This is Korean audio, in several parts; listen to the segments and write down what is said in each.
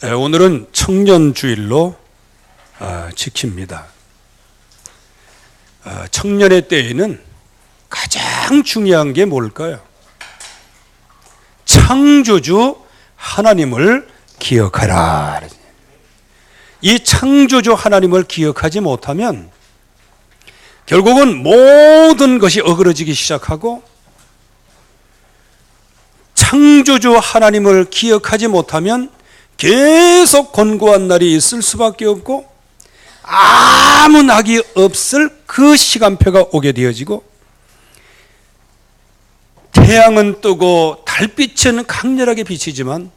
오늘은 청년주일로 지킵니다. 청년의 때에는 가장 중요한 게 뭘까요? 창조주 하나님을 기억하라. 이 창조주 하나님을 기억하지 못하면 결국은 모든 것이 어그러지기 시작하고, 창조주 하나님을 기억하지 못하면 계속 곤고한 날이 있을 수밖에 없고, 아무 낙이 없을 그 시간표가 오게 되어지고, 태양은 뜨고 달빛은 강렬하게 비치지만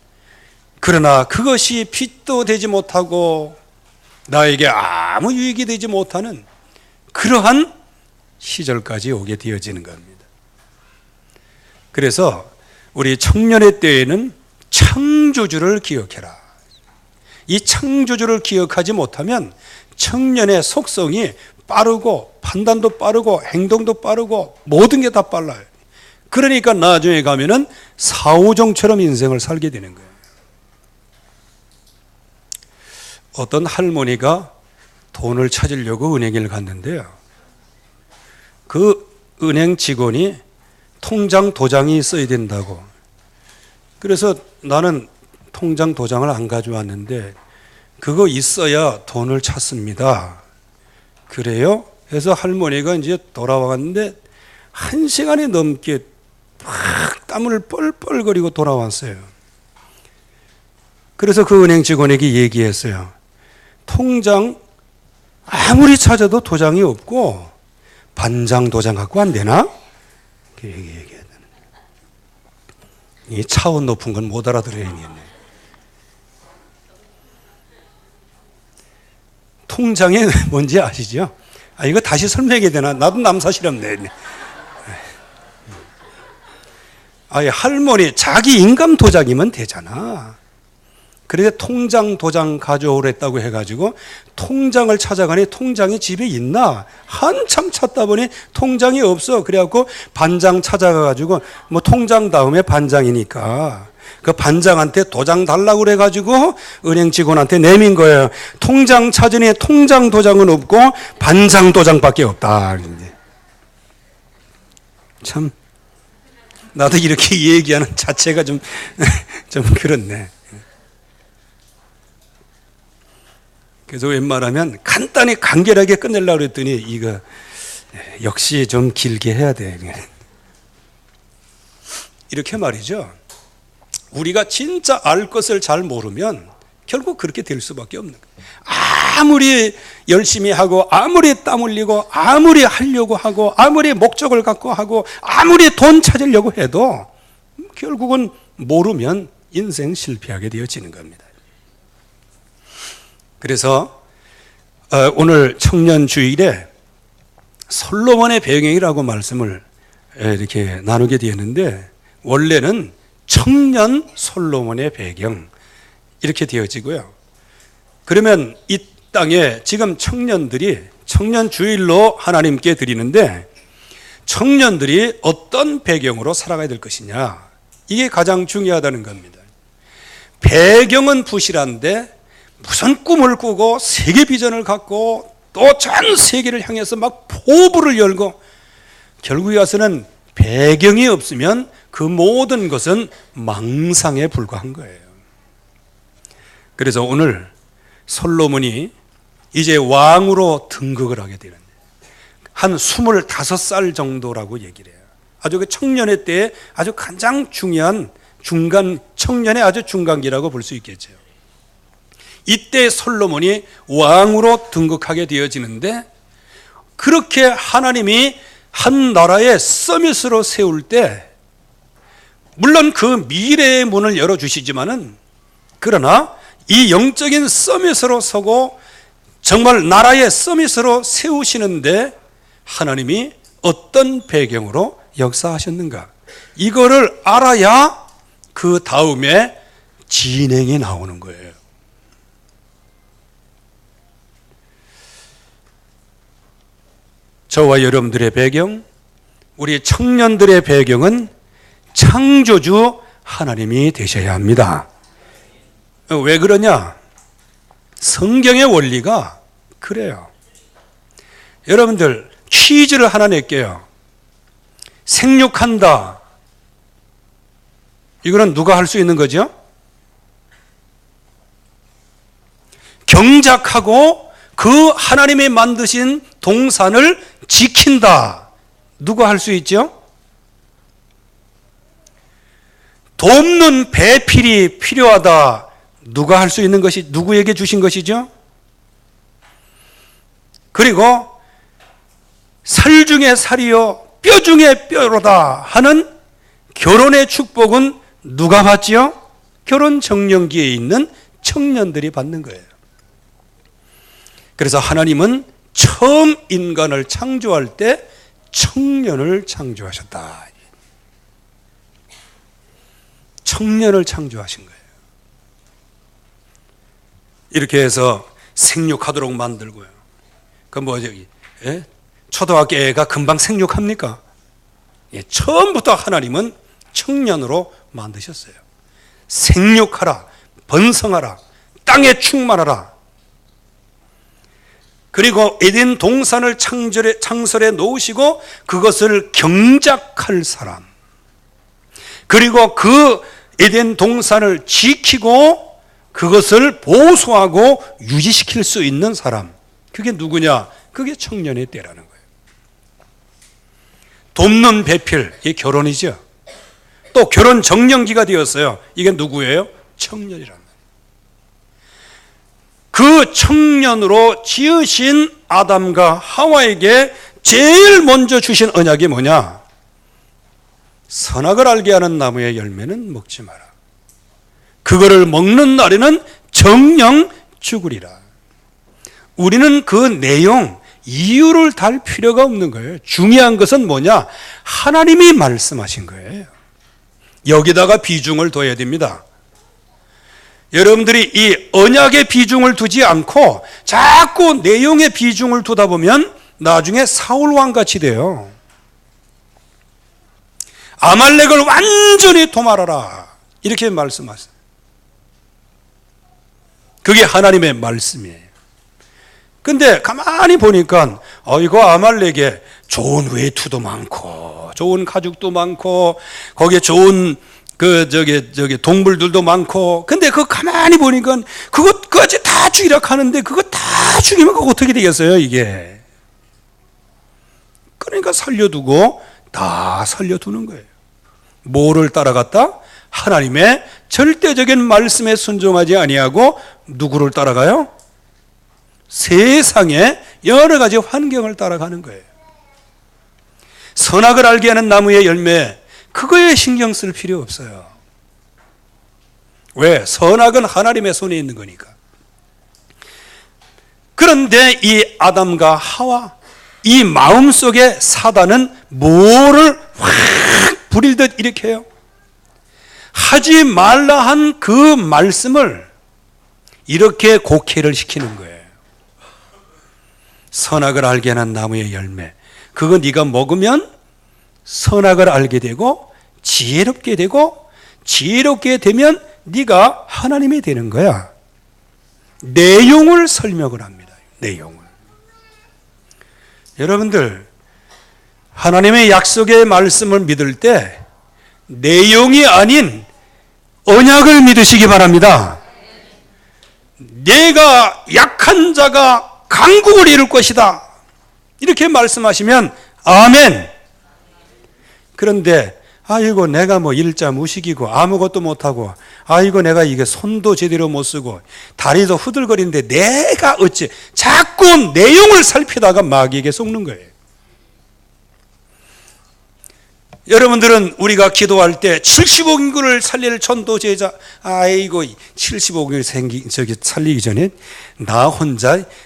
그러나 그것이 빛도 되지 못하고 나에게 아무 유익이 되지 못하는 그러한 시절까지 오게 되어지는 겁니다. 그래서 우리 청년의 때에는 창조주를 기억해라. 이 창조주를 기억하지 못하면 청년의 속성이 빠르고 판단도 빠르고 행동도 빠르고 모든 게 다 빨라요. 그러니까 나중에 가면은 사오정처럼 인생을 살게 되는 거예요. 어떤 할머니가 돈을 찾으려고 은행을 갔는데요, 그 은행 직원이 통장 도장이 있어야 된다고, 그래서 나는 통장 도장을 안 가져왔는데 그거 있어야 돈을 찾습니다. 그래요? 해서 할머니가 이제 돌아왔는데 1시간이 넘게 막 땀을 뻘뻘거리고 돌아왔어요. 그래서 그 은행 직원에게 얘기했어요. 통장 아무리 찾아도 도장이 없고 반장 도장 갖고 안 되나? 얘기해야 되는. 이 차원 높은 건 못 알아들어야겠네. 통장이 뭔지 아시죠? 이거 다시 설명해야 되나? 나도 남사시럽네. 할머니 자기 인감 도장이면 되잖아. 그래서 통장 도장 가져오랬다고 해가지고 통장을 찾아가니 통장이 집에 있나? 한참 찾다 보니 통장이 없어. 그래갖고 반장 찾아가가지고 뭐 통장 다음에 반장이니까 그 반장한테 도장 달라고 그래가지고 은행 직원한테 내민 거예요. 통장 찾으니 통장 도장은 없고 반장 도장밖에 없다. 참 나도 이렇게 얘기하는 자체가 좀 그렇네. 그래서 웬만하면 간단히 간결하게 끝내려고 그랬더니 이거 역시 좀 길게 해야 돼. 이렇게 말이죠. 우리가 진짜 알 것을 잘 모르면 결국 그렇게 될 수밖에 없는 거예요. 아무리 열심히 하고 아무리 땀 흘리고 아무리 하려고 하고 아무리 목적을 갖고 하고 아무리 돈 찾으려고 해도 결국은 모르면 인생 실패하게 되어지는 겁니다. 그래서 오늘 청년주일에 솔로몬의 배경이라고 말씀을 이렇게 나누게 되었는데, 원래는 청년 솔로몬의 배경 이렇게 되어지고요. 그러면 이 땅에 지금 청년들이 청년주일로 하나님께 드리는데, 청년들이 어떤 배경으로 살아가야 될 것이냐, 이게 가장 중요하다는 겁니다. 배경은 부실한데 무슨 꿈을 꾸고 세계 비전을 갖고 또 전 세계를 향해서 막 포부를 열고 결국에 와서는 배경이 없으면 그 모든 것은 망상에 불과한 거예요. 그래서 오늘 솔로몬이 이제 왕으로 등극을 하게 되는데 한 25살 정도라고 얘기를 해요. 아주 그 청년의 때에 아주 가장 중요한 중간, 청년의 아주 중간기라고 볼 수 있겠죠. 이때 솔로몬이 왕으로 등극하게 되어지는데, 그렇게 하나님이 한 나라의 서밋으로 세울 때 물론 그 미래의 문을 열어주시지만은, 그러나 이 영적인 서밋으로 서고 정말 나라의 서밋으로 세우시는데 하나님이 어떤 배경으로 역사하셨는가, 이거를 알아야 그 다음에 진행이 나오는 거예요. 저와 여러분들의 배경, 우리 청년들의 배경은 창조주 하나님이 되셔야 합니다. 왜 그러냐? 성경의 원리가 그래요. 여러분들 퀴즈를 하나 낼게요. 생육한다. 이거는 누가 할 수 있는 거죠? 경작하고 그 하나님이 만드신 동산을 지킨다. 누가 할 수 있죠? 돕는 배필이 필요하다. 누가 할 수 있는 것이 누구에게 주신 것이죠? 그리고 살 중에 살이요 뼈 중에 뼈로다 하는 결혼의 축복은 누가 받지요? 결혼 정년기에 있는 청년들이 받는 거예요. 그래서 하나님은 처음 인간을 창조할 때 청년을 창조하셨다. 청년을 창조하신 거예요. 이렇게 해서 생육하도록 만들고요. 그 뭐지? 예? 초등학교 애가 금방 생육합니까? 예, 처음부터 하나님은 청년으로 만드셨어요. 생육하라, 번성하라, 땅에 충만하라. 그리고 에덴 동산을 창설해 놓으시고 그것을 경작할 사람, 그리고 그 에덴 동산을 지키고 그것을 보수하고 유지시킬 수 있는 사람, 그게 누구냐? 그게 청년의 때라는 거예요. 돕는 배필, 이게 결혼이죠. 또 결혼 정년기가 되었어요. 이게 누구예요? 청년이란 말이에요. 그 청년으로 지으신 아담과 하와에게 제일 먼저 주신 언약이 뭐냐? 선악을 알게 하는 나무의 열매는 먹지 마라. 그거를 먹는 날에는 정령 죽으리라. 우리는 그 내용, 이유를 달 필요가 없는 거예요. 중요한 것은 뭐냐? 하나님이 말씀하신 거예요. 여기다가 비중을 둬야 됩니다. 여러분들이 이 언약의 비중을 두지 않고 자꾸 내용의 비중을 두다 보면 나중에 사울왕같이 돼요. 아말렉을 완전히 도말하라, 이렇게 말씀하세요. 그게 하나님의 말씀이에요. 근데 가만히 보니까 이거 아말렉에 좋은 외투도 많고 좋은 가죽도 많고 거기에 좋은 동물들도 많고, 근데 그거 가만히 보니까 그것까지 다 죽이라 하는데 그거 다 죽이면 그거 어떻게 되겠어요, 이게? 그러니까 살려두고 다 살려두는 거예요. 뭐를 따라갔다? 하나님의 절대적인 말씀에 순종하지 아니하고 누구를 따라가요? 세상의 여러 가지 환경을 따라가는 거예요. 선악을 알게 하는 나무의 열매, 그거에 신경 쓸 필요 없어요. 왜? 선악은 하나님의 손에 있는 거니까. 그런데 이 아담과 하와, 이 마음속에 사단은 뭐를 확 부리듯 일으켜요? 하지 말라 한 그 말씀을 이렇게 곡해를 시키는 거예요. 선악을 알게 하는 나무의 열매, 그거 네가 먹으면 선악을 알게 되고 지혜롭게 되고, 지혜롭게 되면 네가 하나님이 되는 거야. 내용을 설명을 합니다. 내용을. 여러분들, 하나님의 약속의 말씀을 믿을 때 내용이 아닌 언약을 믿으시기 바랍니다. 내가 약한 자가 강국을 이룰 것이다, 이렇게 말씀하시면 아멘. 그런데 아이고 내가 뭐 일자 무식이고 아무것도 못하고, 아이고 내가 이게 손도 제대로 못 쓰고 다리도 후들거리는데 내가 어찌, 자꾸 내용을 살피다가 마귀에게 속는 거예요. 여러분들은 우리가 기도할 때 70억 인구를 살릴 전도 제자, 아이고 70억을 살리기 전에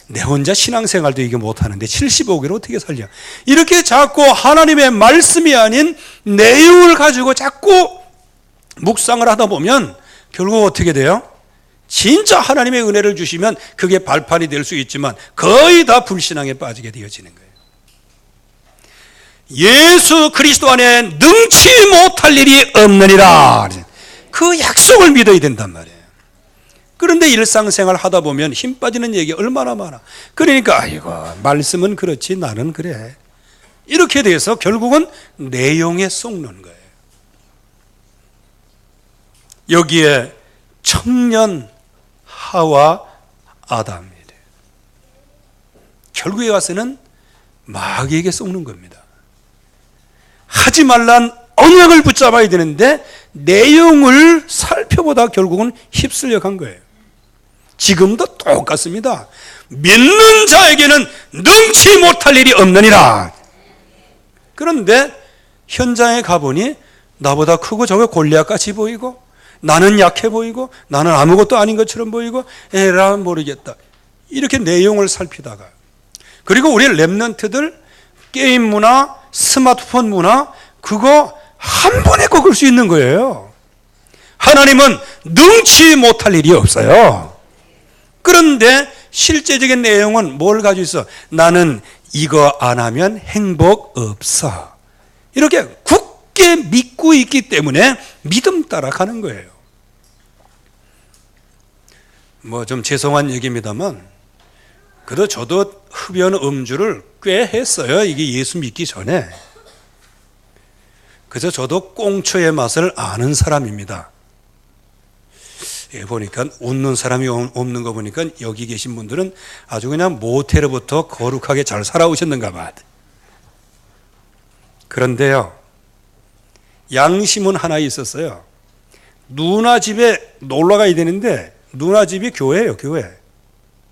내 혼자 신앙생활도 이게 못하는데 70억을 어떻게 살려? 이렇게 자꾸 하나님의 말씀이 아닌 내용을 가지고 자꾸 묵상을 하다 보면 결국 어떻게 돼요? 진짜 하나님의 은혜를 주시면 그게 발판이 될 수 있지만 거의 다 불신앙에 빠지게 되어지는 거예요. 예수 그리스도 안에 능치 못할 일이 없느니라, 그 약속을 믿어야 된단 말이에요. 그런데 일상생활 하다 보면 힘 빠지는 얘기 얼마나 많아. 그러니까 아이고 말씀은 그렇지 나는 그래. 이렇게 돼서 결국은 내용에 쏙는 거예요. 여기에 청년 하와 아담이래. 결국에 가서는 마귀에게 속는 겁니다. 하지 말란 언약을 붙잡아야 되는데 내용을 살펴보다 결국은 휩쓸려 간 거예요. 지금도 똑같습니다. 믿는 자에게는 능치 못할 일이 없느니라. 그런데 현장에 가보니 나보다 크고 저게 골리앗같이 보이고 나는 약해 보이고 나는 아무것도 아닌 것처럼 보이고 에라 모르겠다. 이렇게 내용을 살피다가 그리고 우리 랩런트들 게임 문화, 스마트폰 문화 그거 한 번에 꺾을 수 있는 거예요. 하나님은 능치 못할 일이 없어요. 그런데 실제적인 내용은 뭘 가지고 있어? 나는 이거 안 하면 행복 없어. 이렇게 굳게 믿고 있기 때문에 믿음 따라가는 거예요. 뭐 좀 죄송한 얘기입니다만 그래도 저도 흡연 음주를 꽤 했어요. 이게 예수 믿기 전에. 그래서 저도 꽁초의 맛을 아는 사람입니다. 보니까 웃는 사람이 없는 거 보니까 여기 계신 분들은 아주 그냥 모태로부터 거룩하게 잘 살아오셨는가 봐. 그런데요, 양심은 하나 있었어요. 누나 집에 놀러 가야 되는데 누나 집이 교회예요, 교회.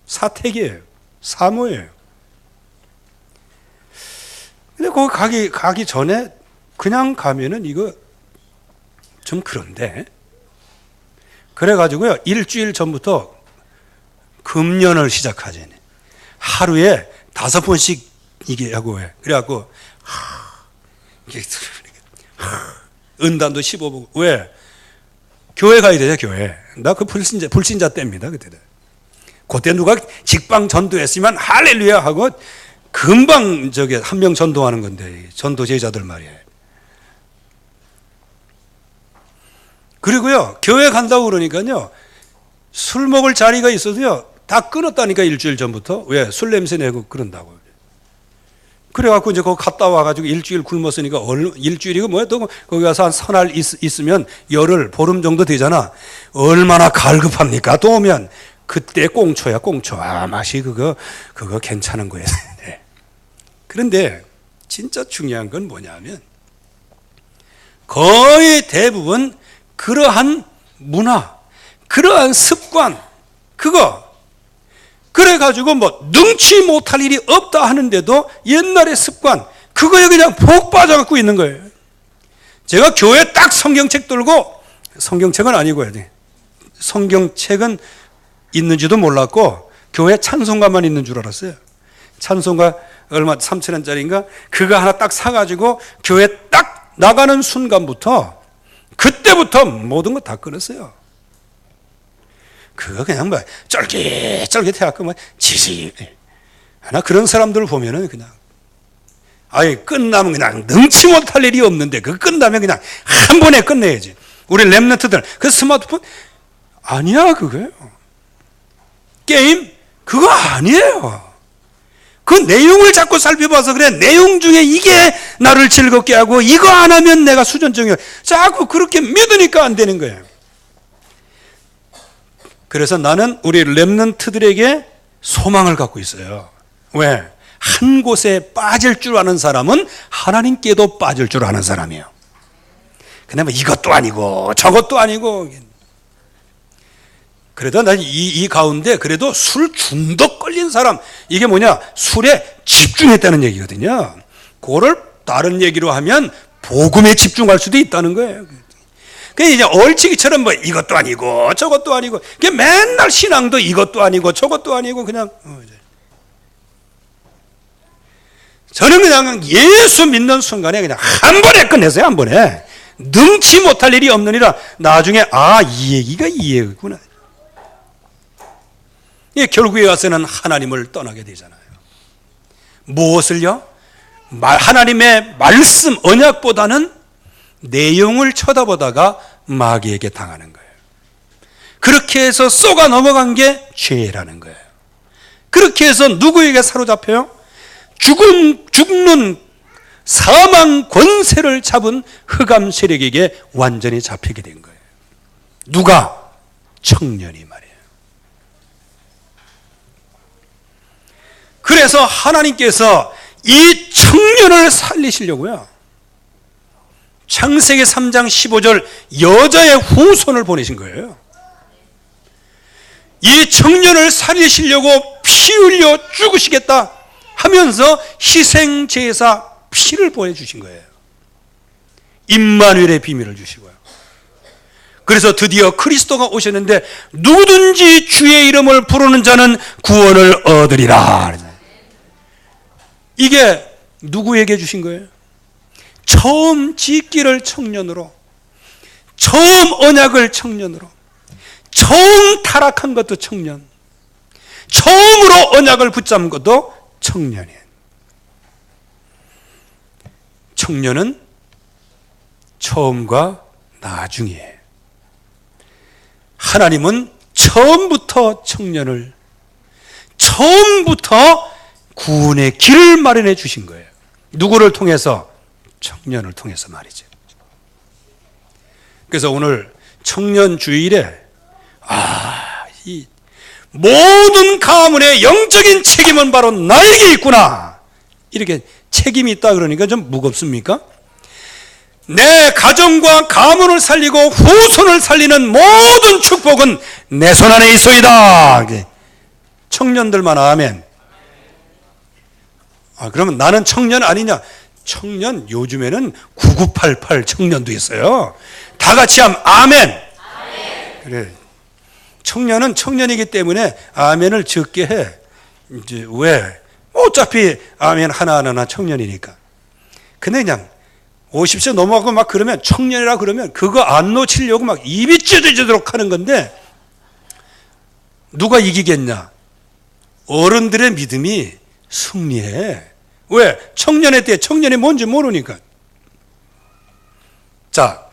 사택이에요, 사모예요. 근데 거기 가기 전에 그냥 가면은 이거 좀 그런데. 그래가지고요, 일주일 전부터 금연을 시작하잖아요. 하루에 5번씩 이게 하고 해. 그래갖고, 은단도 씹어보고. 왜? 교회 가야 되죠, 교회. 나 그 불신자 때입니다, 그때. 그때 누가 직방 전도했으면 할렐루야 하고 금방 저게 한 명 전도하는 건데, 전도 제자들 말이에요. 그리고요, 교회 간다고 그러니까요, 술 먹을 자리가 있어도요, 다 끊었다니까, 일주일 전부터. 왜? 술 냄새 내고 그런다고. 그래갖고 이제 거기 갔다 와가지고 일주일 굶었으니까, 일주일이고 뭐야, 또 거기 가서 한 서날 있으면 열흘, 보름 정도 되잖아. 얼마나 갈급합니까? 또 오면. 그때 꽁초야, 꽁초. 아, 맛이 그거 괜찮은 거예요. 네. 그런데 진짜 중요한 건 뭐냐면, 거의 대부분 그러한 문화, 그러한 습관, 그거 그래가지고 뭐 능치 못할 일이 없다 하는데도 옛날의 습관 그거에 그냥 복 빠져갖고 있는 거예요. 제가 교회 딱 성경책 들고, 성경책은 아니고요, 성경책은 있는지도 몰랐고 교회 찬송가만 있는 줄 알았어요. 찬송가 얼마 3,000원짜리인가 그거 하나 딱 사가지고 교회 딱 나가는 순간부터, 그때부터 모든 거 다 끊었어요. 그거 그냥 뭐 쫄깃쫄깃해갖고 뭐 지지. 나 그런 사람들 보면은 그냥 아예 끝나면 그냥 능치 못할 일이 없는데 그거 끝나면 그냥 한 번에 끝내야지. 우리 랩런트들 그 스마트폰 아니야, 그거요. 게임 그거 아니에요. 그 내용을 자꾸 살펴봐서 그래. 내용 중에 이게 나를 즐겁게 하고 이거 안 하면 내가 수전증이야. 자꾸 그렇게 믿으니까 안 되는 거예요. 그래서 나는 우리 랩런트들에게 소망을 갖고 있어요. 왜? 한 곳에 빠질 줄 아는 사람은 하나님께도 빠질 줄 아는 사람이에요. 근데 뭐 이것도 아니고 저것도 아니고. 그래도 난 이 가운데 그래도 술 중독 걸린 사람, 이게 뭐냐? 술에 집중했다는 얘기거든요. 그거를 다른 얘기로 하면 복음에 집중할 수도 있다는 거예요. 그게 이제 얼치기처럼 뭐 이것도 아니고 저것도 아니고, 그게 맨날 신앙도 이것도 아니고 저것도 아니고 그냥. 저는 그냥 예수 믿는 순간에 그냥 한 번에 끝내세요, 한 번에. 능치 못할 일이 없느니라. 나중에 이 얘기가 이 얘기구나. 결국에 와서는 하나님을 떠나게 되잖아요. 무엇을요? 하나님의 말씀, 언약보다는 내용을 쳐다보다가 마귀에게 당하는 거예요. 그렇게 해서 쏘가 넘어간 게 죄라는 거예요. 그렇게 해서 누구에게 사로잡혀요? 죽는 사망 권세를 잡은 흑암 세력에게 완전히 잡히게 된 거예요. 누가? 청년이 말이에요. 그래서 하나님께서 이 청년을 살리시려고요, 창세기 3장 15절 여자의 후손을 보내신 거예요. 이 청년을 살리시려고 피 흘려 죽으시겠다 하면서 희생제사 피를 보여주신 거예요. 임마누엘의 비밀을 주시고요. 그래서 드디어 그리스도가 오셨는데 누구든지 주의 이름을 부르는 자는 구원을 얻으리라. 이게 누구에게 주신 거예요? 처음 짓기를 청년으로, 처음 언약을 청년으로, 처음 타락한 것도 청년, 처음으로 언약을 붙잡은 것도 청년이에요. 청년은 처음과 나중이에요. 하나님은 처음부터 청년을, 처음부터 구원의 길을 마련해 주신 거예요. 누구를 통해서? 청년을 통해서 말이죠. 그래서 오늘 청년 주일에 이 모든 가문의 영적인 책임은 바로 나에게 있구나, 이렇게 책임이 있다 그러니까 좀 무겁습니까? 내 가정과 가문을 살리고 후손을 살리는 모든 축복은 내 손 안에 있소이다. 청년들만 아멘. 그러면 나는 청년 아니냐? 청년, 요즘에는 9988 청년도 있어요. 다 같이 하면 아멘. 그래. 청년은 청년이기 때문에 아멘을 적게 해. 이제 왜? 어차피 아멘 하나하나 청년이니까. 근데 그냥 50세 넘어가고 막 그러면, 청년이라 그러면 그거 안 놓치려고 막 입이 찢어지도록 하는 건데, 누가 이기겠냐? 어른들의 믿음이 승리해. 왜? 청년의 때 청년이 뭔지 모르니까. 자,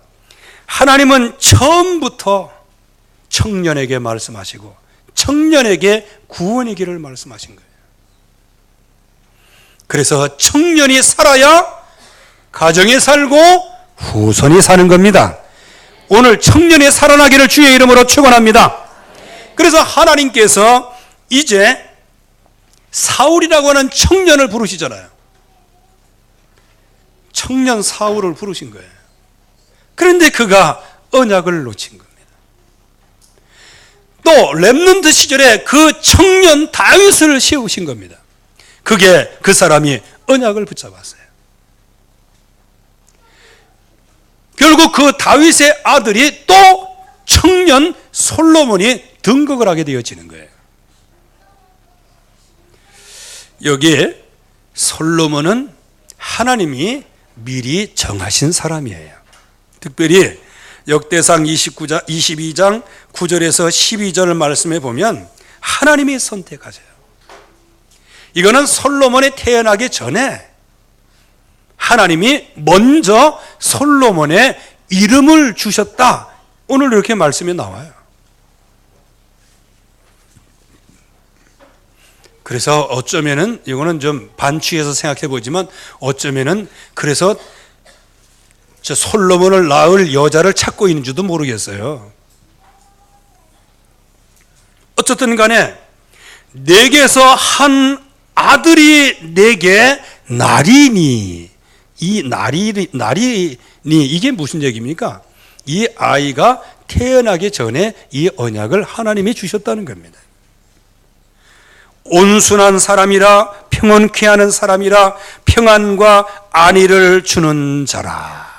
하나님은 처음부터 청년에게 말씀하시고 청년에게 구원의 길을 말씀하신 거예요. 그래서 청년이 살아야 가정이 살고 후손이 사는 겁니다. 오늘 청년이 살아나기를 주의 이름으로 축원합니다. 그래서 하나님께서 이제 사울이라고 하는 청년을 부르시잖아요. 청년 사울을 부르신 거예요. 그런데 그가 언약을 놓친 겁니다. 또 렘넌트 시절에 그 청년 다윗을 세우신 겁니다. 그 사람이 언약을 붙잡았어요. 결국 그 다윗의 아들이 또 청년 솔로몬이 등극을 하게 되어지는 거예요. 여기에 솔로몬은 하나님이 미리 정하신 사람이에요. 특별히 역대상 22장 9절에서 12절 말씀에 보면 하나님이 선택하세요. 이거는 솔로몬이 태어나기 전에 하나님이 먼저 솔로몬의 이름을 주셨다. 오늘 이렇게 말씀이 나와요. 그래서 어쩌면은, 이거는 좀 반추해서 생각해 보지만, 어쩌면은 그래서 저 솔로몬을 낳을 여자를 찾고 있는 줄도 모르겠어요. 어쨌든 간에 내게서 한 아들이 내게 나리니, 이 나리니 이게 무슨 얘기입니까? 이 아이가 태어나기 전에 이 언약을 하나님이 주셨다는 겁니다. 온순한 사람이라, 평온케 하는 사람이라, 평안과 안위를 주는 자라.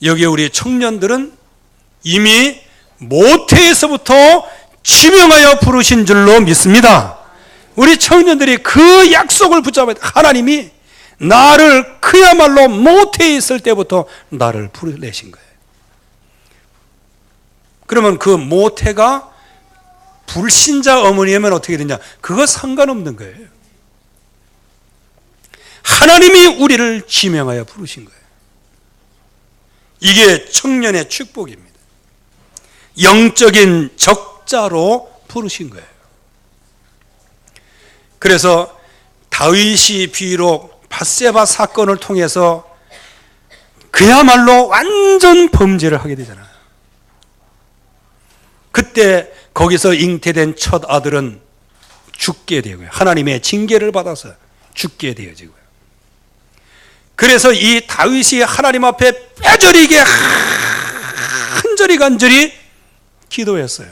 여기 우리 청년들은 이미 모태에서부터 지명하여 부르신 줄로 믿습니다. 우리 청년들이 그 약속을 붙잡아야 돼. 하나님이 나를 그야말로 모태에 있을 때부터 나를 부르내신 거예요. 그러면 그 모태가 불신자 어머니면 어떻게 되냐? 그거 상관없는 거예요. 하나님이 우리를 지명하여 부르신 거예요. 이게 청년의 축복입니다. 영적인 적자로 부르신 거예요. 그래서 다윗이 비록 밧세바 사건을 통해서 그야말로 완전 범죄를 하게 되잖아요. 그때 거기서 잉태된 첫 아들은 죽게 되고요. 하나님의 징계를 받아서 죽게 되어지고요. 그래서 이 다윗이 하나님 앞에 뼈저리게 간절히 기도했어요.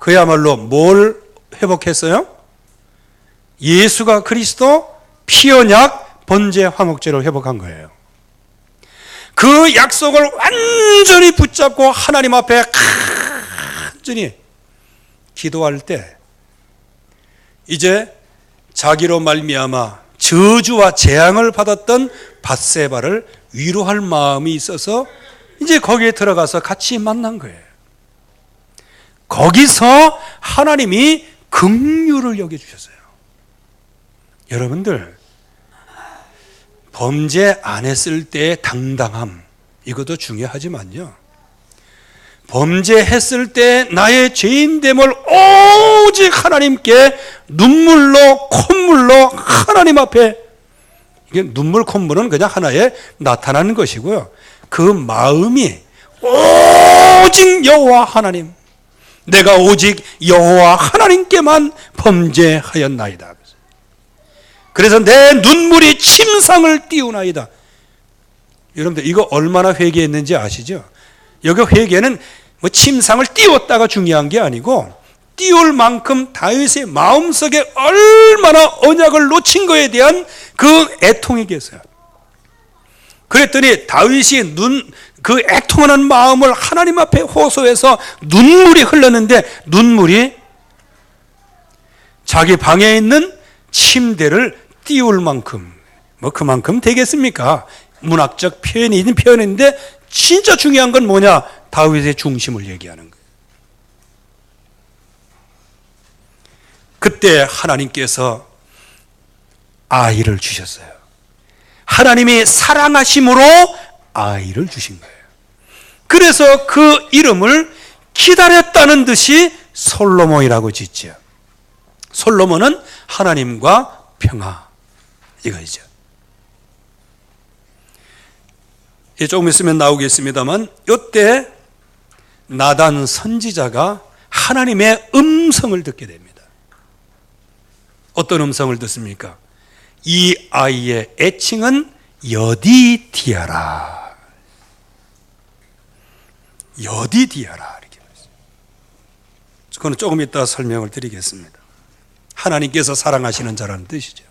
그야말로 뭘 회복했어요? 예수가 그리스도 피언약 번제 화목제를 회복한 거예요. 그 약속을 완전히 붙잡고 하나님 앞에 간절히 기도할 때 이제 자기로 말미암아 저주와 재앙을 받았던 밧세바를 위로할 마음이 있어서 이제 거기에 들어가서 같이 만난 거예요. 거기서 하나님이 긍휼을 여겨주셨어요. 여러분들, 범죄 안 했을 때의 당당함, 이것도 중요하지만요, 범죄했을 때 나의 죄인됨을 오직 하나님께 눈물로 콧물로 하나님 앞에, 이게 눈물 콧물은 그냥 하나의 나타나는 것이고요, 그 마음이 오직 여호와 하나님, 내가 오직 여호와 하나님께만 범죄하였나이다. 그래서 내 눈물이 침상을 띄우나이다. 여러분들 이거 얼마나 회개했는지 아시죠? 여기 회개는 뭐 침상을 띄웠다가 중요한 게 아니고 띄울 만큼 다윗의 마음속에 얼마나 언약을 놓친 거에 대한 그 애통이 계세요. 그랬더니 다윗이 그 애통하는 마음을 하나님 앞에 호소해서 눈물이 흘렀는데 눈물이 자기 방에 있는 침대를 띄울 만큼, 뭐 그만큼 되겠습니까? 문학적 표현이긴 표현인데 진짜 중요한 건 뭐냐? 다윗의 중심을 얘기하는 거예요. 그때 하나님께서 아이를 주셨어요. 하나님이 사랑하심으로 아이를 주신 거예요. 그래서 그 이름을 기다렸다는 듯이 솔로몬이라고 짓죠. 솔로몬은 하나님과 평화, 이거죠. 조금 있으면 나오겠습니다만 이때 나단 선지자가 하나님의 음성을 듣게 됩니다. 어떤 음성을 듣습니까? 이 아이의 애칭은 여디디아라. 여디디아라 이렇게 말했어요. 그거는 조금 이따 설명을 드리겠습니다. 하나님께서 사랑하시는 자라는 뜻이죠.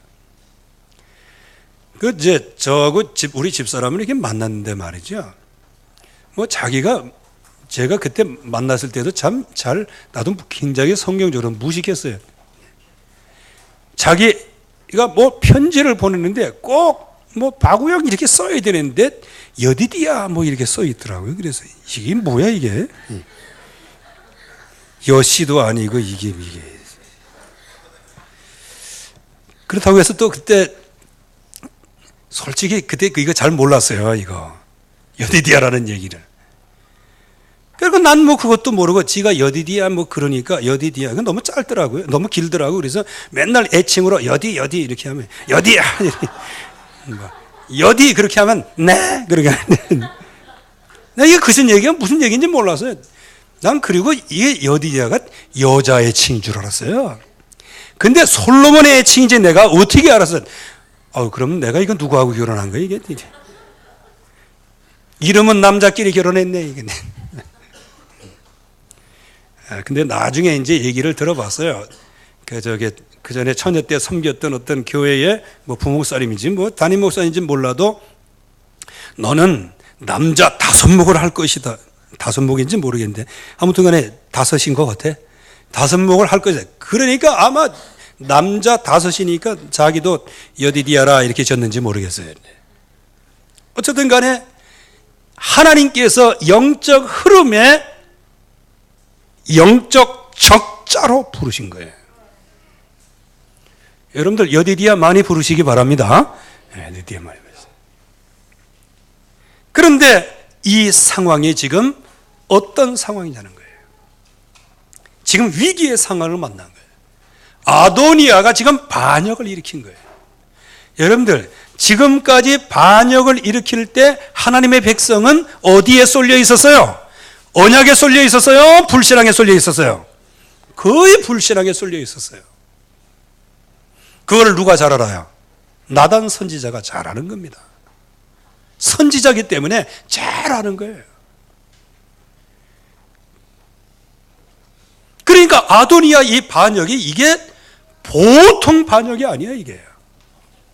그 이제 저하고 우리 집사람을 이렇게 만났는데 말이죠. 뭐 제가 그때 만났을 때도 참 나도 굉장히 성경적으로 무식했어요. 자기가 뭐 편지를 보냈는데 꼭 뭐 바구역 이렇게 써야 되는데 여디디야 뭐 이렇게 써 있더라고요. 그래서 이게 뭐야 이게? 여씨도 아니고 이게. 그렇다고 해서 또 그때 솔직히 그때 이거 잘 몰랐어요. 이거 여디디아라는 얘기를. 그리고 난 뭐 그것도 모르고 지가 여디디아 뭐 그러니까 여디디아 이건 너무 짧더라고요. 너무 길더라고요. 그래서 맨날 애칭으로 여디 이렇게 하면 여디야 여디 그렇게 하면 네 그렇게 하는데 나 이게 무슨 얘기인지 몰랐어요. 난 그리고 이게 여디디아가 여자의 애칭인 줄 알았어요. 근데 솔로몬의 애칭인지 내가 어떻게 알았어? 그럼 내가 이거 누구하고 결혼한 거야 이게? 이름은 남자끼리 결혼했네 이게. 근데 나중에 이제 얘기를 들어봤어요. 그 전에 처녀 때 섬겼던 어떤 교회의 뭐 부목사님인지 뭐 담임 목사인지 몰라도 너는 남자 5목을 할 것이다. 5목인지 모르겠는데 아무튼간에 5인 것 같아. 5목을 할 것이다. 그러니까 아마 남자 5이니까 자기도 여디디아라 이렇게 졌는지 모르겠어요. 어쨌든 간에 하나님께서 영적 흐름에 영적 적자로 부르신 거예요. 여러분들 여디디아 많이 부르시기 바랍니다. 여디디아 많이 부르세요. 그런데 이 상황이 지금 어떤 상황이냐는 거예요. 지금 위기의 상황을 만난 거예요. 아도니아가 지금 반역을 일으킨 거예요. 여러분들, 지금까지 반역을 일으킬 때 하나님의 백성은 어디에 쏠려 있었어요? 언약에 쏠려 있었어요? 불신앙에 쏠려 있었어요? 거의 불신앙에 쏠려 있었어요. 그걸 누가 잘 알아요? 나단 선지자가 잘 아는 겁니다. 선지자기 때문에 잘 아는 거예요. 그러니까 아도니아 이 반역이 이게 보통 반역이 아니에요, 이게.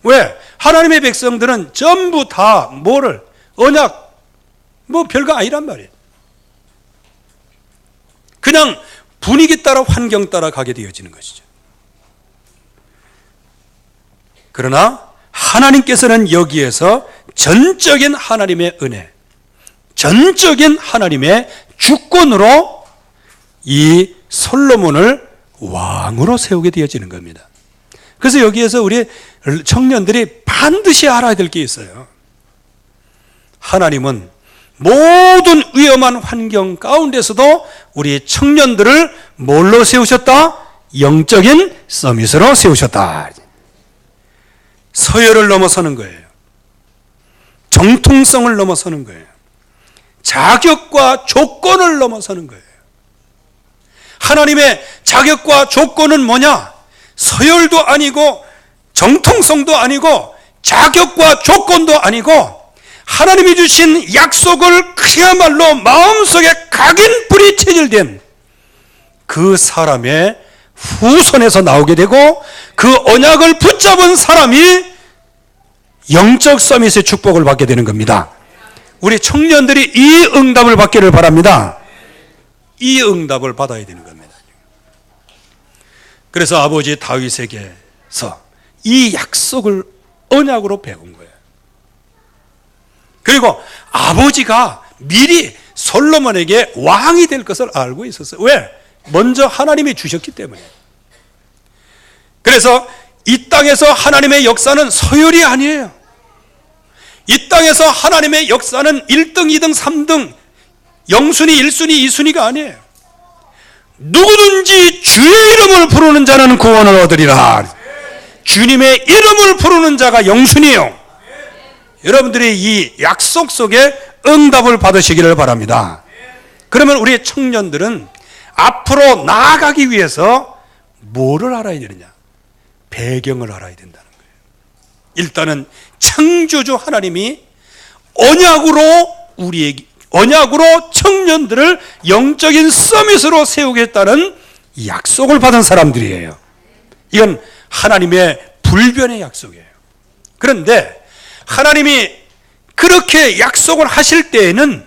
왜? 하나님의 백성들은 전부 다 뭐를? 언약, 뭐 별거 아니란 말이에요. 그냥 분위기 따라 환경 따라 가게 되어지는 것이죠. 그러나 하나님께서는 여기에서 전적인 하나님의 은혜, 전적인 하나님의 주권으로 이 솔로몬을 왕으로 세우게 되어지는 겁니다. 그래서 여기에서 우리 청년들이 반드시 알아야 될 게 있어요. 하나님은 모든 위험한 환경 가운데서도 우리 청년들을 뭘로 세우셨다? 영적인 서밋으로 세우셨다. 서열을 넘어서는 거예요. 정통성을 넘어서는 거예요. 자격과 조건을 넘어서는 거예요. 하나님의 자격과 조건은 뭐냐? 서열도 아니고 정통성도 아니고 자격과 조건도 아니고 하나님이 주신 약속을 그야말로 마음속에 각인뿌리 체질된 그 사람의 후손에서 나오게 되고 그 언약을 붙잡은 사람이 영적 서밋의 축복을 받게 되는 겁니다. 우리 청년들이 이 응답을 받기를 바랍니다. 이 응답을 받아야 되는 겁니다. 그래서 아버지 다윗에게서 이 약속을 언약으로 배운 거예요. 그리고 아버지가 미리 솔로몬에게 왕이 될 것을 알고 있었어요. 왜? 먼저 하나님이 주셨기 때문에. 그래서 이 땅에서 하나님의 역사는 서열이 아니에요. 이 땅에서 하나님의 역사는 1등, 2등, 3등, 영순위, 1순위, 2순위가 아니에요. 누구든지 주의 이름을 부르는 자는 구원을 얻으리라. 주님의 이름을 부르는 자가 영순위예요. 여러분들이 이 약속 속에 응답을 받으시기를 바랍니다. 그러면 우리 청년들은 앞으로 나아가기 위해서 뭐를 알아야 되느냐? 배경을 알아야 된다는 거예요. 일단은 창조주 하나님이 언약으로 청년들을 영적인 서밋으로 세우겠다는 약속을 받은 사람들이에요. 이건 하나님의 불변의 약속이에요. 그런데 하나님이 그렇게 약속을 하실 때에는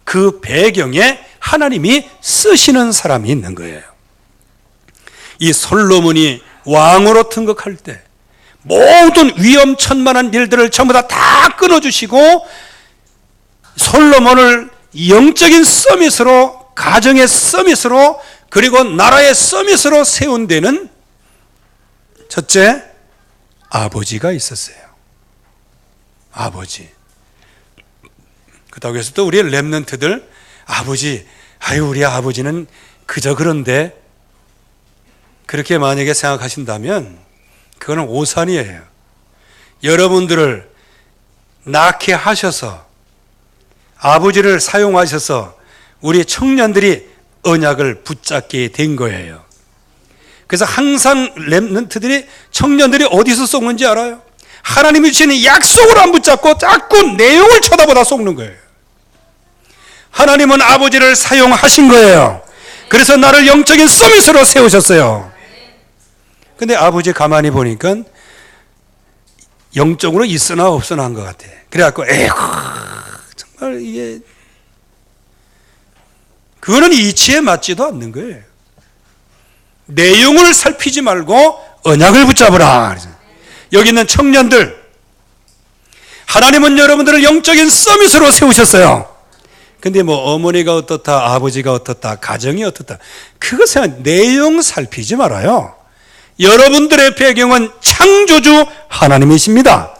그 배경에 하나님이 쓰시는 사람이 있는 거예요. 이 솔로몬이 왕으로 등극할 때 모든 위험천만한 일들을 전부 다 끊어주시고 솔로몬을 영적인 서밋으로, 가정의 서밋으로, 그리고 나라의 서밋으로 세운 데는 첫째, 아버지가 있었어요. 아버지. 그렇다고 해서 또 우리 랩런트들, 아버지, 우리 아버지는 그저 그런데, 그렇게 만약에 생각하신다면 그거는 오산이에요. 여러분들을 낳게 하셔서 아버지를 사용하셔서 우리 청년들이 언약을 붙잡게 된 거예요. 그래서 항상 랩런트들이, 청년들이 어디서 속는지 알아요? 하나님이 주시는 약속을 안 붙잡고 자꾸 내용을 쳐다보다 속는 거예요. 하나님은 아버지를 사용하신 거예요. 그래서 나를 영적인 서밋으로 세우셨어요. 근데 아버지 가만히 보니까 영적으로 있으나 없으나 한 것 같아. 그래갖고 에휴, 정말 이게, 그거는 이치에 맞지도 않는 거예요. 내용을 살피지 말고 언약을 붙잡으라. 여기 있는 청년들, 하나님은 여러분들을 영적인 서밋으로 세우셨어요. 근데 뭐 어머니가 어떻다, 아버지가 어떻다, 가정이 어떻다, 그것은 내용 살피지 말아요. 여러분들의 배경은 창조주 하나님이십니다.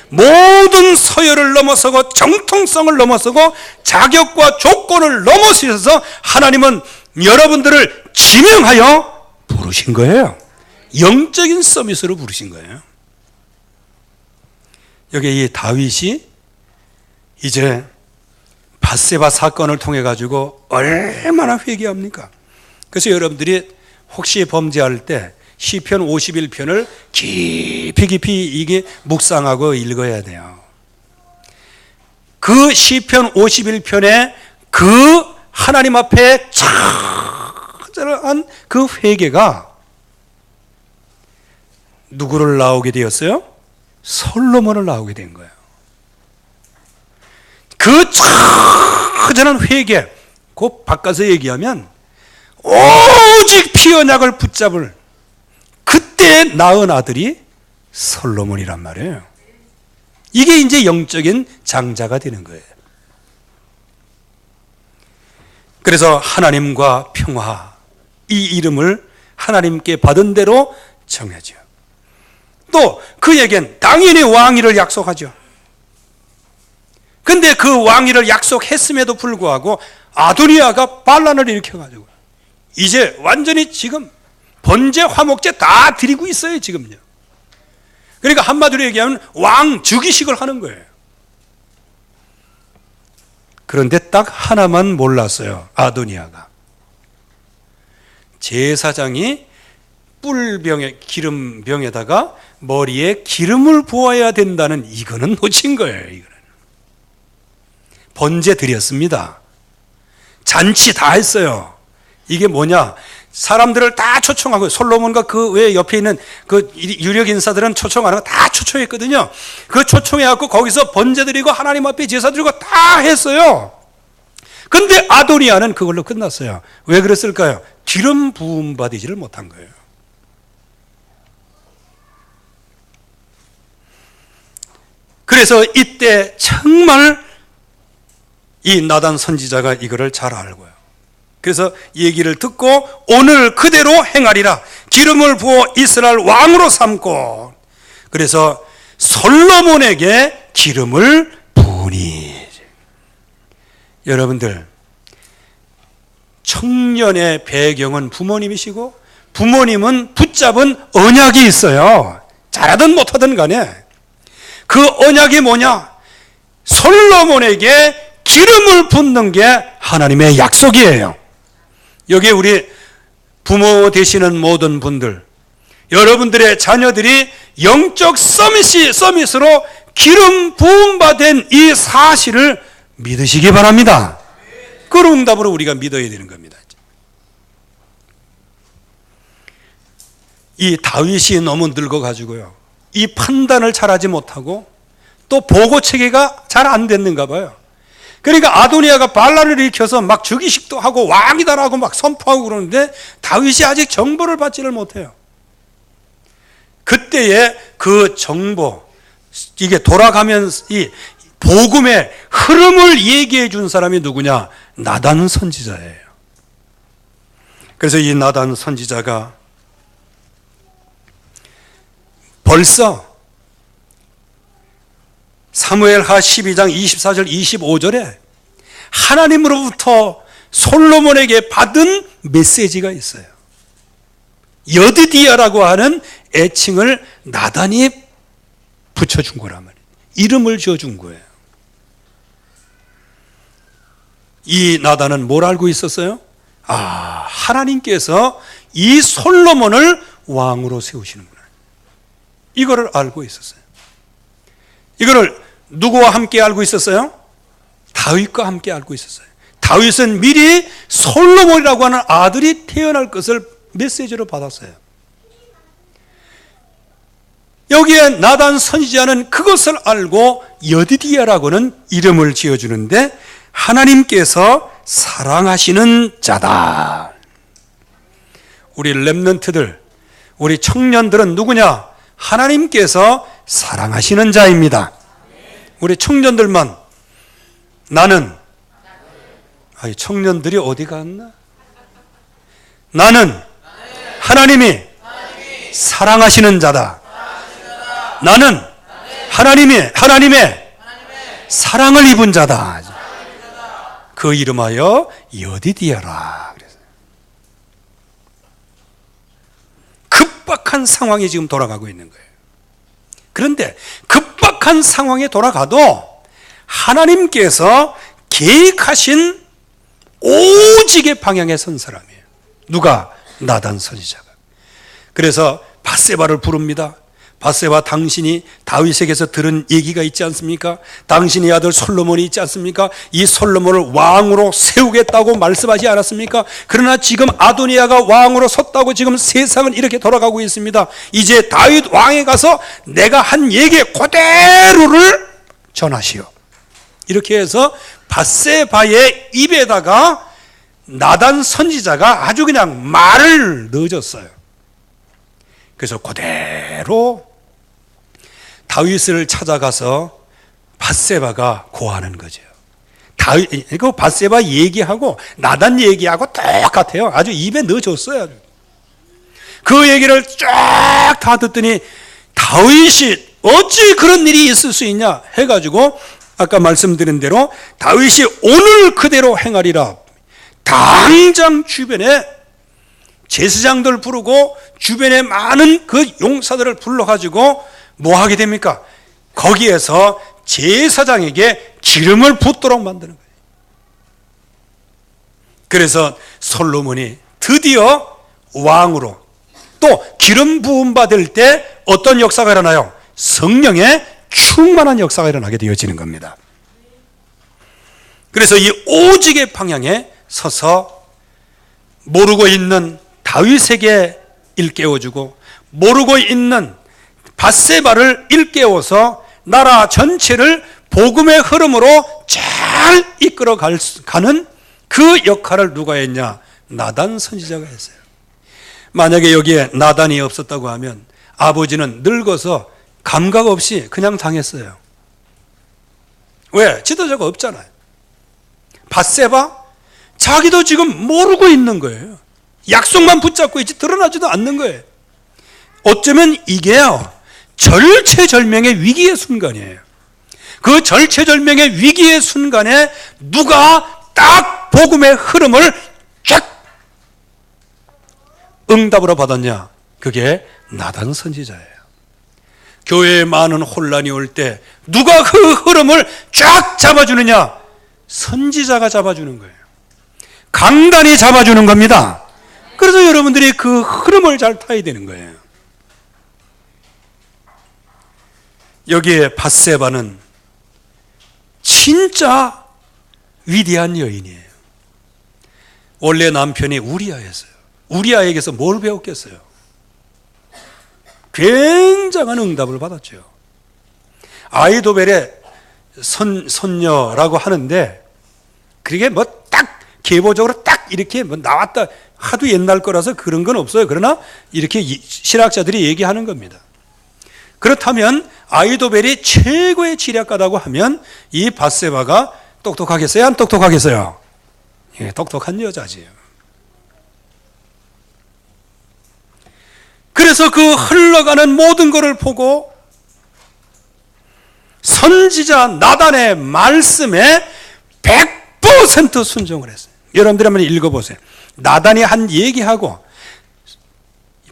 모든 서열을 넘어서고 정통성을 넘어서고 자격과 조건을 넘어서서 하나님은 여러분들을 지명하여 부르신 거예요. 영적인 서밋으로 부르신 거예요. 여기 이 다윗이 이제 밧세바 사건을 통해 가지고 얼마나 회개합니까? 그래서 여러분들이 혹시 범죄할 때 시편 51편을 깊이 이게 묵상하고 읽어야 돼요. 그 시편 51편에 그 하나님 앞에 처절한 그 회개가 누구를 나오게 되었어요? 솔로몬을 나오게 된 거예요. 그 처절한 회개, 그 바꿔서 얘기하면 오직 피 언약을 붙잡을 그때 낳은 아들이 솔로몬이란 말이에요. 이게 이제 영적인 장자가 되는 거예요. 그래서 하나님과 평화, 이 이름을 하나님께 받은 대로 정하죠. 또 그에겐 당연히 왕위를 약속하죠. 근데 그 왕위를 약속했음에도 불구하고 아도니아가 반란을 일으켜가지고 이제 완전히 지금 번제 화목제 다 드리고 있어요, 지금요. 그러니까 한마디로 얘기하면 왕 즉위식을 하는 거예요. 그런데 딱 하나만 몰랐어요, 아도니아가. 제사장이 뿔병에, 기름병에다가 머리에 기름을 부어야 된다는 이거는 놓친 거예요, 이거는. 번제 드렸습니다. 잔치 다 했어요. 이게 뭐냐? 사람들을 다 초청하고, 솔로몬과 그 외 옆에 있는 그 유력 인사들은 초청하는 거 다 초청했거든요. 그 초청해갖고 거기서 번제 드리고 하나님 앞에 제사 드리고 다 했어요. 근데 아도니아는 그걸로 끝났어요. 왜 그랬을까요? 기름 부음 받이지를 못한 거예요. 그래서 이때 정말 이 나단 선지자가 이거를 잘 알고요. 그래서 얘기를 듣고 오늘 그대로 행하리라. 기름을 부어 이스라엘 왕으로 삼고, 그래서 솔로몬에게 기름을 부으니. 여러분들, 청년의 배경은 부모님이시고 부모님은 붙잡은 언약이 있어요. 잘하든 못하든 간에. 그 언약이 뭐냐? 솔로몬에게 기름을 붓는 게 하나님의 약속이에요. 여기 우리 부모 되시는 모든 분들, 여러분들의 자녀들이 영적 서밋으로 기름 부음받은 이 사실을 믿으시기 바랍니다. 그 응답으로 우리가 믿어야 되는 겁니다. 이 다윗이 너무 늙어가지고요, 이 판단을 잘하지 못하고 또 보고 체계가 잘 안 됐는가 봐요. 그러니까 아도니아가 반란을 일으켜서 막 즉위식도 하고 왕이다라고 막 선포하고 그러는데 다윗이 아직 정보를 받지를 못해요. 그때의 그 정보, 이게 돌아가면서 이 복음의 흐름을 얘기해 준 사람이 누구냐? 나단 선지자예요. 그래서 이 나단 선지자가 벌써 사무엘하 12장 24절 25절에 하나님으로부터 솔로몬에게 받은 메시지가 있어요. 여드디야라고 하는 애칭을 나단이 붙여준 거란 말이에요. 이름을 지어준 거예요. 이 나단은 뭘 알고 있었어요? 하나님께서 이 솔로몬을 왕으로 세우시는구나. 이거를 알고 있었어요. 이거를 누구와 함께 알고 있었어요? 다윗과 함께 알고 있었어요. 다윗은 미리 솔로몬이라고 하는 아들이 태어날 것을 메시지로 받았어요. 여기에 나단 선지자는 그것을 알고 여디디야라고는 이름을 지어주는데, 하나님께서 사랑하시는 자다. 우리 렘넌트들, 우리 청년들은 누구냐? 하나님께서 사랑하시는 자입니다. 우리 청년들만, 나는, 청년들이 어디 갔나? 나는 하나님이 사랑하시는 자다. 나는 하나님의 사랑을 입은 자다. 그 이름하여 여디디아라. 급박한 상황이 지금 돌아가고 있는 거예요. 그런데 급박한 상황에 돌아가도 하나님께서 계획하신 오직의 방향에 선 사람이에요. 누가? 나단 선지자가. 그래서 밧세바를 부릅니다. 밧세바, 당신이 다윗에게서 들은 얘기가 있지 않습니까? 당신의 아들 솔로몬이 있지 않습니까? 이 솔로몬을 왕으로 세우겠다고 말씀하지 않았습니까? 그러나 지금 아도니아가 왕으로 섰다고 지금 세상은 이렇게 돌아가고 있습니다. 이제 다윗 왕에 가서 내가 한 얘기 그대로를 전하시오. 이렇게 해서 밧세바의 입에다가 나단 선지자가 아주 그냥 말을 넣어줬어요. 그래서 그대로 다윗을 찾아가서 밧세바가 고하는 거죠. 그 밧세바 얘기하고 나단 얘기하고 똑같아요. 아주 입에 넣어줬어요. 그 얘기를 쫙 다 듣더니 다윗이 어찌 그런 일이 있을 수 있냐 해가지고 아까 말씀드린 대로 다윗이 오늘 그대로 행하리라. 당장 주변에 제사장들 부르고 주변에 많은 그 용사들을 불러가지고 뭐 하게 됩니까? 거기에서 제사장에게 기름을 붓도록 만드는 거예요. 그래서 솔로몬이 드디어 왕으로 또 기름 부음 받을 때 어떤 역사가 일어나요? 성령의 충만한 역사가 일어나게 되어지는 겁니다. 그래서 이 오직의 방향에 서서 모르고 있는 다윗에게 일깨워주고 모르고 있는 밧세바를 일깨워서 나라 전체를 복음의 흐름으로 잘 이끌어 가는 그 역할을 누가 했냐? 나단 선지자가 했어요. 만약에 여기에 나단이 없었다고 하면 아버지는 늙어서 감각 없이 그냥 당했어요. 왜? 지도자가 없잖아요. 밧세바? 자기도 지금 모르고 있는 거예요. 약속만 붙잡고 있지 드러나지도 않는 거예요. 어쩌면 이게요, 절체절명의 위기의 순간이에요. 그 절체절명의 위기의 순간에 누가 딱 복음의 흐름을 쫙 응답으로 받았냐? 그게 나단 선지자예요. 교회에 많은 혼란이 올 때 누가 그 흐름을 쫙 잡아주느냐? 선지자가 잡아주는 거예요. 강단이 잡아주는 겁니다. 그래서 여러분들이 그 흐름을 잘 타야 되는 거예요. 여기에 밧세바는 진짜 위대한 여인이에요. 원래 남편이 우리아였어요. 우리아에게서 뭘 배웠겠어요? 굉장한 응답을 받았죠. 아이도벨의 손녀라고 하는데 그게 뭐 딱 계보적으로 딱 이렇게 뭐 나왔다 하도 옛날 거라서 그런 건 없어요. 그러나 이렇게 신학자들이 얘기하는 겁니다. 그렇다면 아이도벨이 최고의 지략가라고 하면 이 밧세바가 똑똑하겠어요? 안 똑똑하겠어요? 예, 똑똑한 여자지요. 그래서 그 흘러가는 모든 것을 보고 선지자 나단의 말씀에 100% 순종을 했어요. 여러분들 한번 읽어보세요. 나단이 한 얘기하고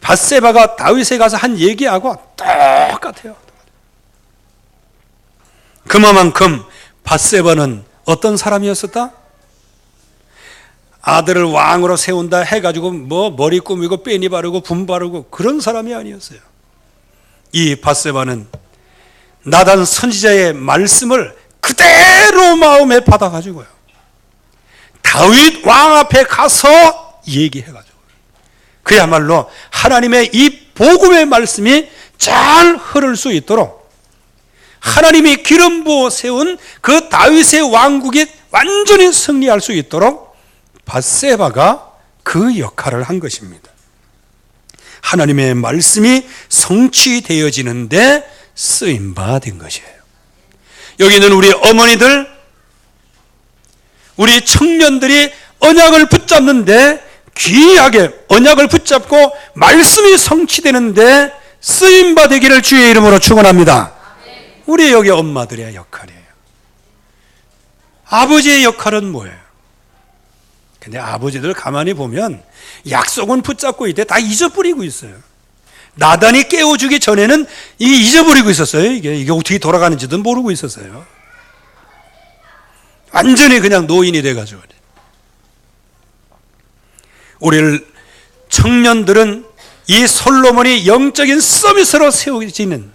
밧세바가 다윗에 가서 한 얘기하고 똑같아요. 그만큼 밧세바는 어떤 사람이었었다? 아들을 왕으로 세운다 해가지고 뭐 머리 꾸미고 빼니 바르고 분 바르고 그런 사람이 아니었어요. 이 밧세바는 나단 선지자의 말씀을 그대로 마음에 받아가지고요, 다윗 왕 앞에 가서 얘기해가지고 그야말로 하나님의 이 복음의 말씀이 잘 흐를 수 있도록 하나님이 기름 부어 세운 그 다윗의 왕국이 완전히 승리할 수 있도록 밧세바가 그 역할을 한 것입니다. 하나님의 말씀이 성취되어지는데 쓰임바 된 것이에요. 여기 있는 우리 어머니들, 우리 청년들이 언약을 붙잡는데 귀하게 언약을 붙잡고 말씀이 성취되는데 쓰임바 되기를 주의 이름으로 축원합니다. 우리 여기 엄마들의 역할이에요. 아버지의 역할은 뭐예요? 근데 아버지들 가만히 보면 약속은 붙잡고 있대 다 잊어버리고 있어요. 나단이 깨워주기 전에는 잊어버리고 있었어요. 이게 어떻게 돌아가는지도 모르고 있었어요. 완전히 그냥 노인이 돼가지고. 우리 청년들은 이 솔로몬이 영적인 서비스로 세워지는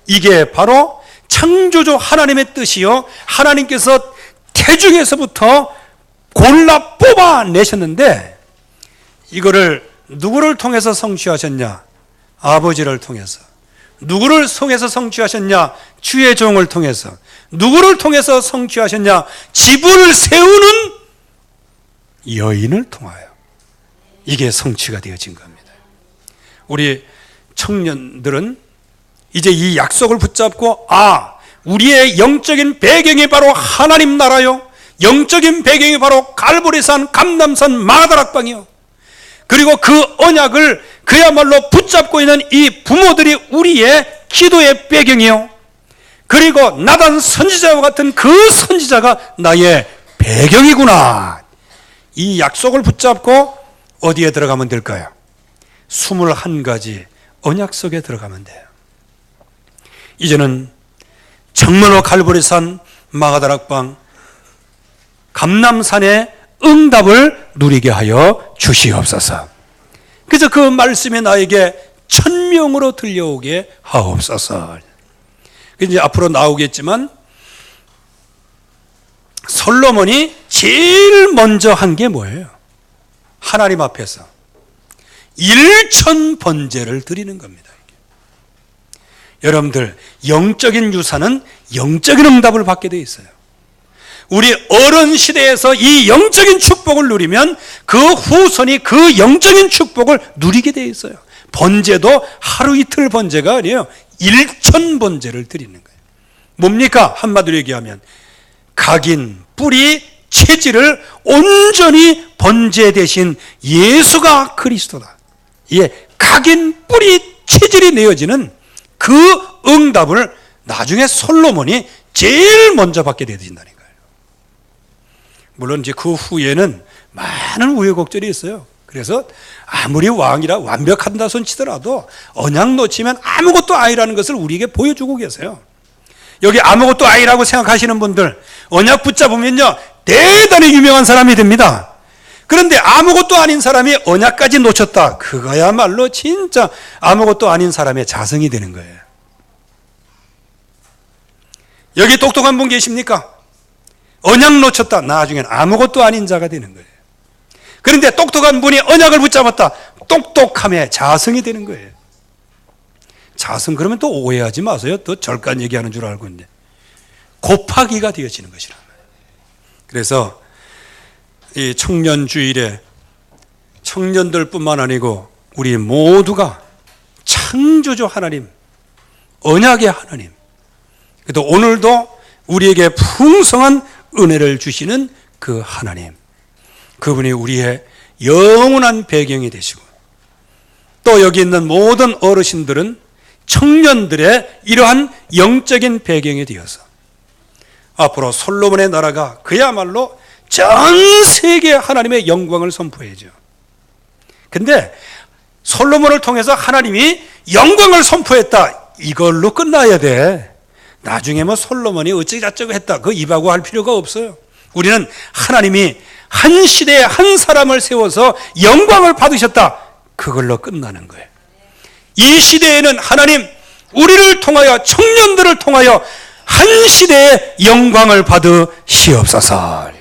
이게 바로 창조주 하나님의 뜻이요, 하나님께서 태중에서부터 골라 뽑아내셨는데 이거를 누구를 통해서 성취하셨냐? 아버지를 통해서. 누구를 통해서 성취하셨냐? 주의 종을 통해서. 누구를 통해서 성취하셨냐? 집을 세우는 여인을 통하여. 이게 성취가 되어진 겁니다. 우리 청년들은 이제 이 약속을 붙잡고 우리의 영적인 배경이 바로 하나님 나라요, 영적인 배경이 바로 갈보리산, 감람산, 마가다락방이요, 그리고 그 언약을 그야말로 붙잡고 있는 이 부모들이 우리의 기도의 배경이요, 그리고 나단 선지자와 같은 그 선지자가 나의 배경이구나. 이 약속을 붙잡고 어디에 들어가면 될까요? 21가지 언약 속에 들어가면 돼요. 이제는 정말로 갈보리산, 마가다락방, 감람산의 응답을 누리게 하여 주시옵소서. 그래서 그 말씀이 나에게 천명으로 들려오게 하옵소서. 이제 앞으로 나오겠지만 솔로몬이 제일 먼저 한 게 뭐예요? 하나님 앞에서 1000번제를 드리는 겁니다. 여러분들, 영적인 유산은 영적인 응답을 받게 되어 있어요. 우리 어른 시대에서 이 영적인 축복을 누리면 그 후손이 그 영적인 축복을 누리게 되어 있어요. 번제도 하루 이틀 번제가 아니에요. 1000번제를 드리는 거예요. 뭡니까? 한마디로 얘기하면 각인, 뿌리, 체질을 온전히 번제 대신 예수가 그리스도다. 각인, 뿌리, 체질이 내어지는 그 응답을 나중에 솔로몬이 제일 먼저 받게 되어진다는 거예요. 물론 이제 그 후에는 많은 우여곡절이 있어요. 그래서 아무리 왕이라 완벽한다 손 치더라도 언약 놓치면 아무것도 아니라는 것을 우리에게 보여주고 계세요. 여기 아무것도 아니라고 생각하시는 분들, 언약 붙잡으면요 대단히 유명한 사람이 됩니다. 그런데 아무것도 아닌 사람이 언약까지 놓쳤다. 그거야말로 진짜 아무것도 아닌 사람의 자성이 되는 거예요. 여기 똑똑한 분 계십니까? 언약 놓쳤다. 나중엔 아무것도 아닌 자가 되는 거예요. 그런데 똑똑한 분이 언약을 붙잡았다. 똑똑함의 자성이 되는 거예요. 자성 그러면 또 오해하지 마세요. 또 절간 얘기하는 줄 알고 있는데 곱하기가 되어지는 것이란 말이에요. 그래서 이 청년주일에 청년들뿐만 아니고 우리 모두가 창조주 하나님, 언약의 하나님, 또 오늘도 우리에게 풍성한 은혜를 주시는 그 하나님, 그분이 우리의 영원한 배경이 되시고, 또 여기 있는 모든 어르신들은 청년들의 이러한 영적인 배경이 되어서 앞으로 솔로몬의 나라가 그야말로 전 세계 하나님의 영광을 선포해야죠. 근데 솔로몬을 통해서 하나님이 영광을 선포했다, 이걸로 끝나야 돼. 나중에 뭐 솔로몬이 어쩌고저쩌고 했다, 그거 입하고 할 필요가 없어요. 우리는 하나님이 한 시대에 한 사람을 세워서 영광을 받으셨다, 그걸로 끝나는 거예요. 이 시대에는 하나님 우리를 통하여, 청년들을 통하여 한 시대의 영광을 받으시옵소서.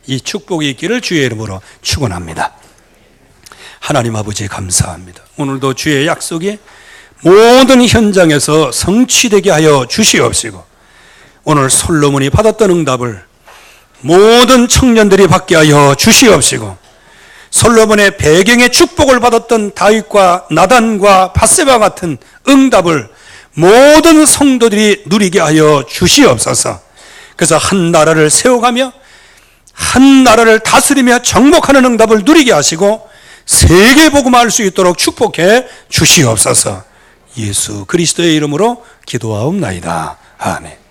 이 축복이 있기를 주의 이름으로 축원합니다. 하나님 아버지 감사합니다. 오늘도 주의 약속이 모든 현장에서 성취되게 하여 주시옵시고, 오늘 솔로몬이 받았던 응답을 모든 청년들이 받게 하여 주시옵시고, 솔로몬의 배경의 축복을 받았던 다윗과 나단과 밧세바 같은 응답을 모든 성도들이 누리게 하여 주시옵소서. 그래서 한 나라를 세워가며 한 나라를 다스리며 정복하는 응답을 누리게 하시고 세계 복음화할 수 있도록 축복해 주시옵소서. 예수 그리스도의 이름으로 기도하옵나이다. 아멘.